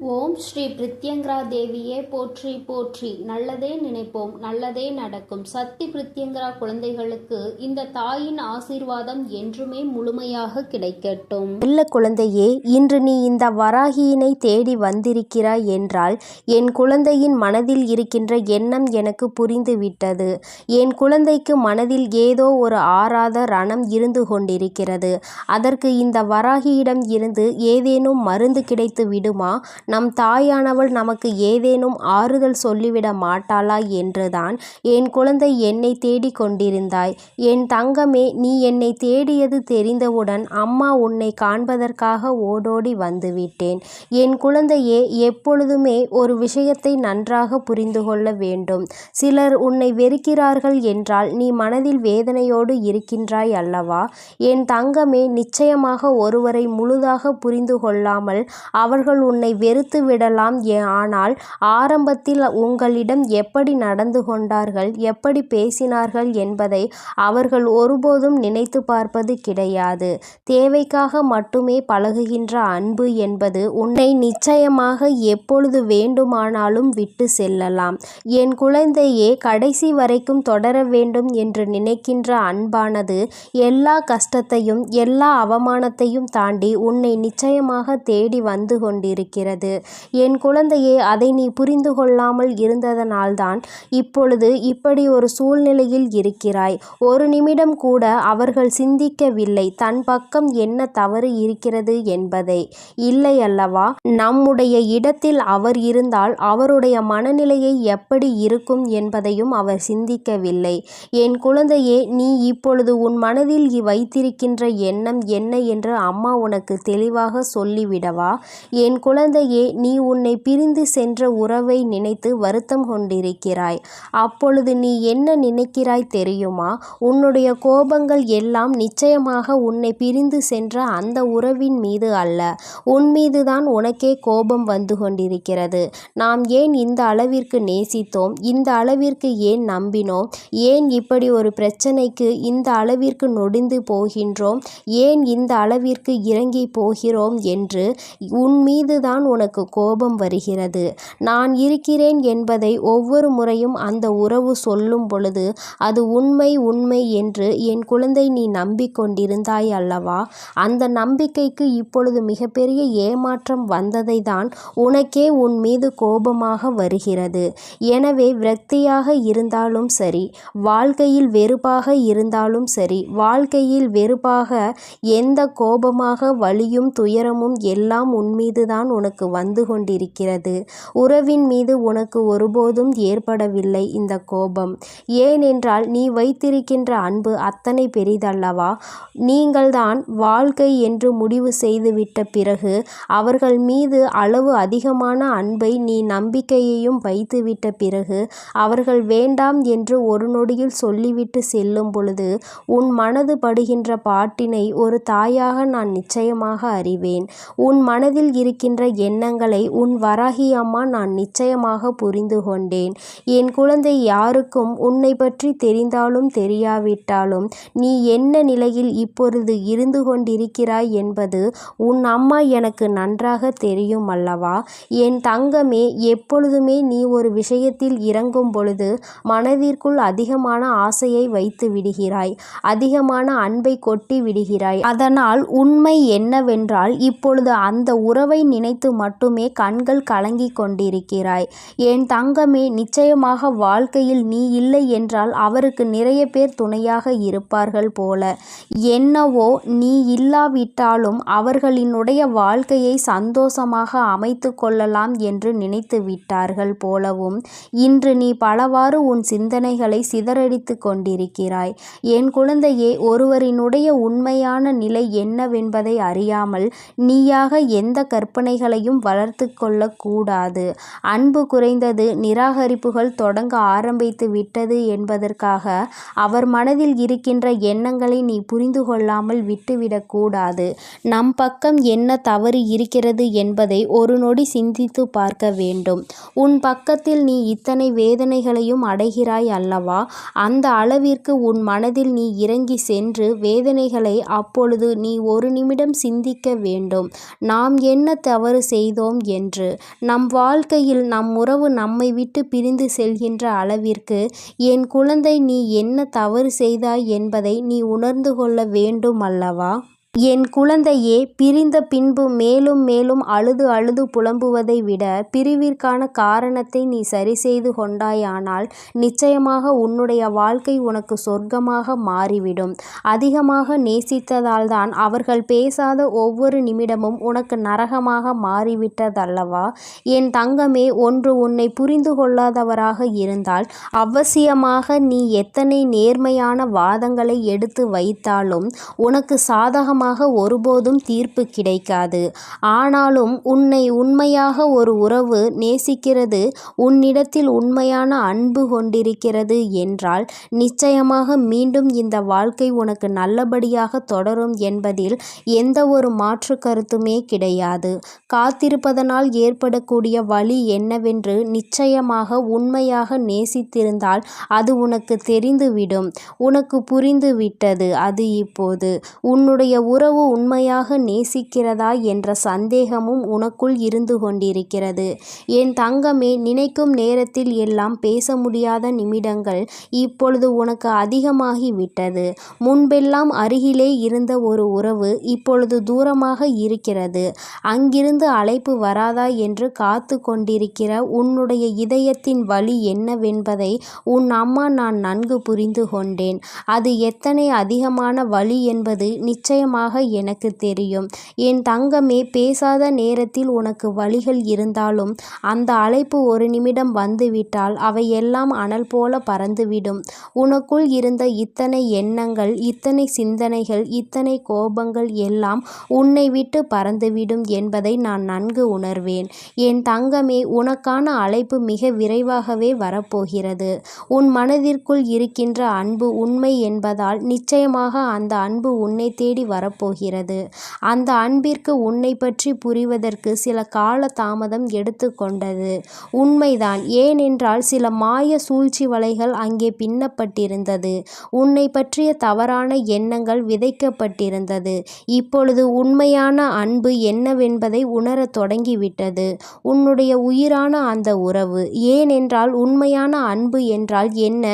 ஓம் ஸ்ரீ பிரித்யங்கரா தேவியே போற்றி போற்றி. நல்லதே நினைப்போம், நல்லதே நடக்கும். சக்தி பிரித்யங்கரா குழந்தைகளுக்கு இந்த தாயின் ஆசீர்வாதம் என்றுமே முழுமையாக கிடைக்கட்டும். நல்ல குழந்தையே, இன்று நீ இந்த வராகியினை தேடி வந்திருக்கிறாய் என்றால் என் குழந்தையின் மனதில் இருக்கின்ற எண்ணம் எனக்கு புரிந்துவிட்டது. என் குழந்தைக்கு மனதில் ஏதோ ஒரு ஆறாத ரணம் இருந்து கொண்டிருக்கிறது. அதற்கு இந்த வராகியிடம் இருந்து ஏதேனும் மருந்து கிடைத்து விடுமா? நம் தாயானவள் நமக்கு ஏதேனும் ஆறுதல் சொல்லிவிட மாட்டாளா என்றுதான் என் குழந்தை என்னை தேடிக் கொண்டிருந்தாய். என் தங்கமே, நீ என்னை தேடியது தெரிந்தவுடன் அம்மா உன்னை காண்பதற்காக ஓடோடி வந்துவிட்டேன். என் குழந்தையே, எப்பொழுதுமே ஒரு விஷயத்தை நன்றாக புரிந்து கொள்ள வேண்டும். சிலர் உன்னை வெறுக்கிறார்கள் என்றால் நீ மனதில் வேதனையோடு இருக்கின்றாய் அல்லவா? என் தங்கமே, நிச்சயமாக ஒருவரை முழுதாக புரிந்து கொள்ளாமல் அவர்கள் உன்னை வெறுத்து விடலாம். ஆனால் ஆரம்பத்தில் உங்களிடம் எப்படி நடந்து கொண்டார்கள், எப்படி பேசினார்கள் என்பதை அவர்கள் ஒருபோதும் நினைத்து பார்ப்பது கிடையாது. தேவைக்காக மட்டுமே பழகுகின்ற அன்பு என்பது உன்னை நிச்சயமாக எப்பொழுது வேண்டுமானாலும் விட்டு செல்லலாம். என் குழந்தையே, கடைசி வரைக்கும் தொடர வேண்டும் என்று நினைக்கின்ற அன்பானது எல்லா கஷ்டத்தையும் எல்லா அவமானத்தையும் தாண்டி உன்னை நிச்சயமாக தேடி வந்து கொண்டிருக்கிறது. என் குழந்தையே, அதை நீ புரிந்து கொள்ளாமல் இருந்ததனால்தான் இப்பொழுது இப்படி ஒரு சூழ்நிலையில் இருக்கிறாய். ஒரு நிமிடம் கூட அவர்கள் சிந்திக்கவில்லை தன் பக்கம் என்ன தவறு இருக்கிறது என்பதை. இல்லை அல்லவா? நம்முடைய இடத்தில் அவர் இருந்தால் அவருடைய மனநிலையை எப்படி இருக்கும் என்பதையும் அவர் சிந்திக்கவில்லை. என் குழந்தையே, நீ இப்பொழுது உன் மனதில் வைத்திருக்கின்ற எண்ணம் என்ன என்று அம்மா உனக்கு தெளிவாக சொல்லிவிடவா? என் குழந்தையே, நீ உன்னை பிரிந்து சென்ற உறவை நினைத்து வருத்தம் கொண்டிருக்கிறாய். அப்பொழுது நீ என்ன நினைக்கிறாய் தெரியுமா? உன்னுடைய கோபங்கள் எல்லாம் நிச்சயமாக உன்னை பிரிந்து சென்ற அந்த உறவின் மீது அல்ல, உன் மீதுதான் உனக்கே கோபம் வந்து கொண்டிருக்கிறது. நாம் ஏன் இந்த அளவிற்கு நேசித்தோம், இந்த அளவிற்கு ஏன் நம்பினோம், ஏன் இப்படி ஒரு பிரச்சனைக்கு இந்த அளவிற்கு நொடிந்து போகின்றோம், ஏன் இந்த அளவிற்கு இறங்கி போகிறோம் என்று உன் மீதுதான் உனக்கு கோபம் வருகிறது. நான் இருக்கிறேன் என்பதை ஒவ்வொரு முறையும் அந்த உறவு சொல்லும் பொழுது அது உண்மை உண்மை என்று என் குழந்தை நீ நம்பிக்கொண்டிருந்தாய் அல்லவா? அந்த நம்பிக்கைக்கு இப்பொழுது மிகப்பெரிய ஏமாற்றம் வந்ததை தான் உனக்கே உன் மீது கோபமாக வருகிறது. எனவே விரக்தியாக இருந்தாலும் சரி, வாழ்க்கையில் வெறுப்பாக இருந்தாலும் சரி, வாழ்க்கையில் வெறுப்பாக எந்த கோபமாக வலியும் துயரமும் எல்லாம் உன் மீதுதான் உனக்கு வந்து கொண்டிருக்கிறது. உறவின் மீது உனக்கு ஒருபோதும் ஏற்படவில்லை இந்த கோபம். ஏனென்றால் நீ வைத்திருக்கின்ற அன்பு அத்தனை பெரிதல்லவா? நீங்கள்தான் வாழ்க்கை என்று முடிவு செய்துவிட்ட பிறகு அவர்கள் மீது அளவு அதிகமான அன்பை நீ நம்பிக்கையையும் வைத்துவிட்ட பிறகு அவர்கள் வேண்டாம் என்று ஒரு நொடியில் சொல்லிவிட்டு செல்லும் பொழுது உன் மனது படுகின்ற பாட்டினை ஒரு தாயாக நான் நிச்சயமாக அறிவேன். உன் மனதில் இருக்கின்ற எண்ணங்களை உன் வராகி அம்மா நான் நிச்சயமாக புரிந்து கொண்டேன். என் குழந்தை, யாருக்கும் உன்னை பற்றி தெரிந்தாலும் தெரியாவிட்டாலும் நீ என்ன நிலையில் இப்பொழுது இருந்து கொண்டிருக்கிறாய் என்பது உன் அம்மா எனக்கு நன்றாக தெரியும் அல்லவா? என் தங்கமே, எப்பொழுதுமே நீ ஒரு விஷயத்தில் இறங்கும் பொழுது மனதிற்குள் அதிகமான ஆசையை வைத்து விடுகிறாய், அதிகமான அன்பை கொட்டி விடுகிறாய். அதனால் உண்மை என்னவென்றால் இப்பொழுது அந்த உறவை நினைத்து மட்டுமே கண்கள் கலங்கி கொண்டிருக்கிறாய். என் தங்கமே, நிச்சயமாக வாழ்க்கையில் நீ இல்லை என்றால் அவருக்கு நிறைய பேர் துணையாக இருப்பார்கள் போல. என்னவோ நீ இல்லாவிட்டாலும் அவர்களினுடைய வாழ்க்கையை சந்தோஷமாக அமைத்து கொள்ளலாம் என்று நினைத்து விட்டார்கள் போலவும் இன்று நீ பலவாறு உன் சிந்தனைகளை சிதறடித்து கொண்டிருக்கிறாய். என் குழந்தையே, ஒருவரினுடைய உண்மையான நிலை என்னவென்பதை அறியாமல் நீயாக எந்த கற்பனைகளையும் வளர்த்து கொள்ளக்கூடாது. அன்பு குறைந்தது, நிராகரிப்புகள் தொடங்க ஆரம்பித்து விட்டது என்பதற்காக அவர் மனதில் இருக்கின்ற எண்ணங்களை நீ புரிந்து கொள்ளாமல் விட்டுவிடக்கூடாது. நம் பக்கம் என்ன தவறு இருக்கிறது என்பதை ஒரு நொடி சிந்தித்து பார்க்க வேண்டும். உன் பக்கத்தில் நீ இத்தனை வேதனைகளையும் அடைகிறாய் அல்லவா? அந்த அளவிற்கு உன் மனதில் நீ இறங்கி சென்று வேதனைகளை அப்பொழுது நீ ஒரு நிமிடம் சிந்திக்க வேண்டும். நாம் என்ன தவறு செய்தோம், செய்தோம் என்று. நம் வாழ்க்கையில் நம் உறவு நம்மை விட்டு பிரிந்து செல்கின்ற அளவிற்கு என் குழந்தை நீ என்ன தவறு செய்தாய் என்பதை நீ உணர்ந்து கொள்ள வேண்டும் அல்லவா? என் குழந்தையே, பிரிந்த பின்பு மேலும் மேலும் அழுது அழுது புலம்புவதை விட பிரிவிற்கான காரணத்தை நீ சரி செய்து கொண்டாயானால் நிச்சயமாக உன்னுடைய வாழ்க்கை உனக்கு சொர்க்கமாக மாறிவிடும். அதிகமாக நேசித்ததால் தான் அவர்கள் பேசாத ஒவ்வொரு நிமிடமும் உனக்கு நரகமாக மாறிவிட்டதல்லவா? என் தங்கமே, ஒன்று உன்னை புரிந்து கொள்ளாதவராக இருந்தால் அவசியமாக நீ எத்தனை நேர்மையான வாதங்களை எடுத்து வைத்தாலும் உனக்கு சாதகமாக ஒருபோதும் தீர்ப்பு கிடைக்காது. ஆனாலும் உன்னை உண்மையாக ஒரு உறவு நேசிக்கிறது, உன்னிடத்தில் உண்மையான அன்பு கொண்டிருக்கிறது என்றால் நிச்சயமாக மீண்டும் இந்த வாழ்க்கை உனக்கு நல்லபடியாக தொடரும் என்பதில் எந்த ஒரு மாற்று கருத்துமே கிடையாது. காத்திருப்பதனால் ஏற்படக்கூடிய வலி என்னவென்று நிச்சயமாக உண்மையாக நேசித்திருந்தால் அது உனக்கு தெரிந்துவிடும். உனக்கு புரிந்து விட்டது. அது இப்போது உன்னுடைய உறவு உண்மையாக நேசிக்கிறதா என்ற சந்தேகமும் உனக்குள் இருந்து கொண்டிருக்கிறது. என் தங்கமே, நினைக்கும் நேரத்தில் எல்லாம் பேச முடியாத நிமிடங்கள் இப்பொழுது உனக்கு அதிகமாகிவிட்டது. முன்பெல்லாம் அருகிலே இருந்த ஒரு உறவு இப்பொழுது தூரமாக இருக்கிறது. அங்கிருந்து அழைப்பு வராதா என்று காத்து கொண்டிருக்கிற உன்னுடைய இதயத்தின் வலி என்னவென்பதை உன் அம்மா நான் நன்கு புரிந்து கொண்டேன். அது எத்தனை அதிகமான வலி என்பது நிச்சயமாக எனக்கு தெரியும். என் தங்கமே, பேசாத நேரத்தில் உனக்கு வலிகள் இருந்தாலும் அந்த அழைப்பு ஒரு நிமிடம் வந்துவிட்டால் அவை எல்லாம் அனல் போல பறந்துவிடும். உனக்குள் இருந்த இத்தனை எண்ணங்கள், இத்தனை சிந்தனைகள், இத்தனை கோபங்கள் எல்லாம் உன்னை விட்டு பறந்துவிடும் என்பதை நான் நன்கு உணர்வேன். என் தங்கமே, உனக்கான அழைப்பு மிக விரைவாகவே வரப்போகிறது. உன் மனதிற்குள் இருக்கின்ற அன்பு உண்மை என்பதால் நிச்சயமாக அந்த அன்பு உன்னை தேடி வரப்போகிறது. அந்த அன்பிற்கு உன்னை பற்றி புரிவதற்கு சில கால தாமதம் எடுத்துக்கொண்டது உண்மைதான். ஏனென்றால் சில மாய சூழ்ச்சி வலைகள் அங்கே பின்னப்பட்டிருந்தது. உன்னை பற்றிய தவறான எண்ணங்கள் விதைக்கப்பட்டிருந்தது. இப்பொழுது உண்மையான அன்பு என்னவென்பதை உணரத் தொடங்கிவிட்டது உன்னுடைய உயிரான அந்த உறவு. ஏனென்றால் உண்மையான அன்பு என்றால் என்ன?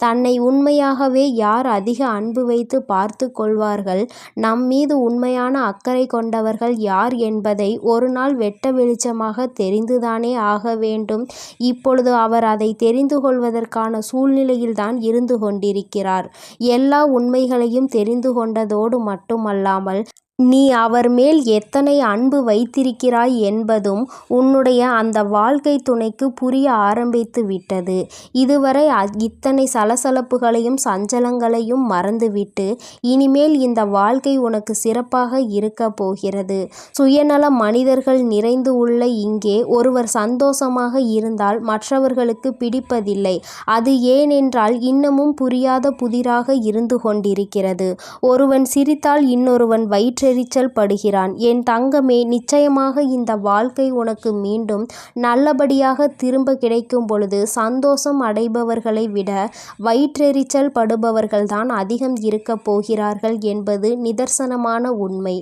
தன்னை உண்மையாகவே யார் அதிக அன்பு வைத்து பார்த்து கொள்வார்கள், நம் மீது உண்மையான அக்கறை கொண்டவர்கள் யார் என்பதை ஒரு நாள் வெட்ட வெளிச்சமாக தெரிந்துதானே ஆக வேண்டும். இப்பொழுது அவர் அதை தெரிந்து கொள்வதற்கான சூழ்நிலையில்தான் இருந்து கொண்டிருக்கிறார். எல்லா உண்மைகளையும் தெரிந்து கொண்டதோடு மட்டுமல்லாமல் நீ அவர் மேல் எத்தனை அன்பு வைத்திருக்கிறாய் என்பதும் உன்னுடைய அந்த வாழ்க்கை துணைக்கு புரிய ஆரம்பித்து விட்டது. இதுவரை இத்தனை சலசலப்புகளையும் சஞ்சலங்களையும் மறந்துவிட்டு இனிமேல் இந்த வாழ்க்கை உனக்கு சிறப்பாக இருக்க போகிறது. சுயநல மனிதர்கள் நிறைந்து உள்ள இங்கே ஒருவர் சந்தோஷமாக இருந்தால் மற்றவர்களுக்கு பிடிப்பதில்லை. அது ஏனென்றால் இன்னமும் புரியாத புதிராக இருந்து கொண்டிருக்கிறது. ஒருவன் சிரித்தால் இன்னொருவன் வயிற்றெரிச்சல் படுகிறான். என் தங்கமே, நிச்சயமாக இந்த வாழ்க்கை உனக்கு மீண்டும் நல்லபடியாக திரும்ப கிடைக்கும் பொழுது சந்தோஷம் அடைபவர்களை விட வயிற்றெரிச்சல் படுபவர்கள்தான் அதிகம் இருக்க போகிறார்கள் என்பது நிதர்சனமான உண்மை.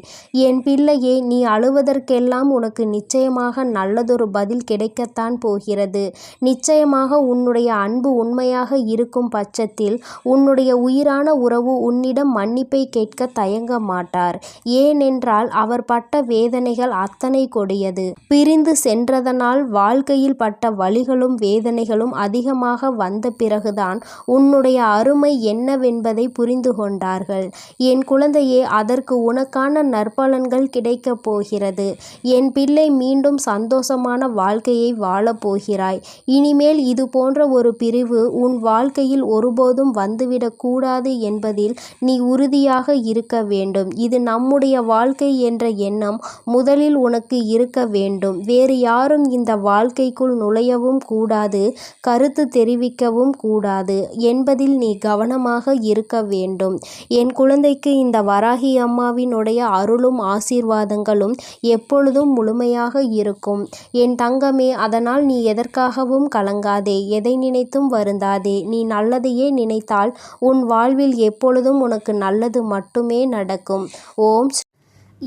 என் பிள்ளையே, நீ அழுவதற்கெல்லாம் உனக்கு நிச்சயமாக நல்லதொரு பதில் கிடைக்கத்தான் போகிறது. நிச்சயமாக உன்னுடைய அன்பு உண்மையாக இருக்கும் பட்சத்தில் உன்னுடைய உயிரான உறவு உன்னிடம் மன்னிப்பை கேட்க தயங்க மாட்டார். ஏனென்றால் அவர் பட்ட வேதனைகள் அத்தனை கொடியது. பிரிந்து சென்றதனால் வாழ்க்கையில் பட்ட வலிகளும் வேதனைகளும் அதிகமாக வந்த பிறகுதான் உன்னுடைய அருமை என்னவென்பதை புரிந்து கொண்டார்கள். என் குழந்தையே, அதற்கு உனக்கான நற்பலன்கள் கிடைக்கப் போகிறது. என் பிள்ளை, மீண்டும் சந்தோஷமான வாழ்க்கையை வாழப் போகிறாய். இனிமேல் இது போன்ற ஒரு பிரிவு உன் வாழ்க்கையில் ஒருபோதும் வந்துவிடக் கூடாது என்பதில் நீ உறுதியாக இருக்க வேண்டும். இது நம்முடைய வாழ்க்கை என்ற எண்ணம் முதலில் உனக்கு இருக்க வேண்டும். வேறு யாரும் இந்த வாழ்க்கைக்குள் நுழையவும் கூடாது, கருத்து தெரிவிக்கவும் கூடாது என்பதில் நீ கவனமாக இருக்க வேண்டும். என் குழந்தைக்கு இந்த வராகி அம்மாவினுடைய அருளும் ஆசீர்வாதங்களும் எப்பொழுதும் முழுமையாக இருக்கும். என் தங்கமே, அதனால் நீ எதற்காகவும் கலங்காதே, எதை நினைத்தும் வருந்தாதே. நீ நல்லதையே நினைத்தால் உன் வாழ்வில் எப்பொழுதும் உனக்கு நல்லது மட்டுமே நடக்கும். ஓம்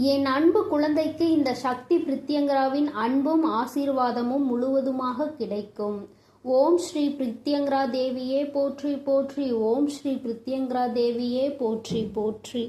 என் அன்பு குழந்தைக்கு இந்த சக்தி பிரித்யங்கராவின் அன்பும் ஆசீர்வாதமும் முழுவதுமாக கிடைக்கும். ஓம் ஸ்ரீ பிரித்யங்கரா தேவியே போற்றி போற்றி. ஓம் ஸ்ரீ பிரித்யங்கரா தேவியே போற்றி போற்றி.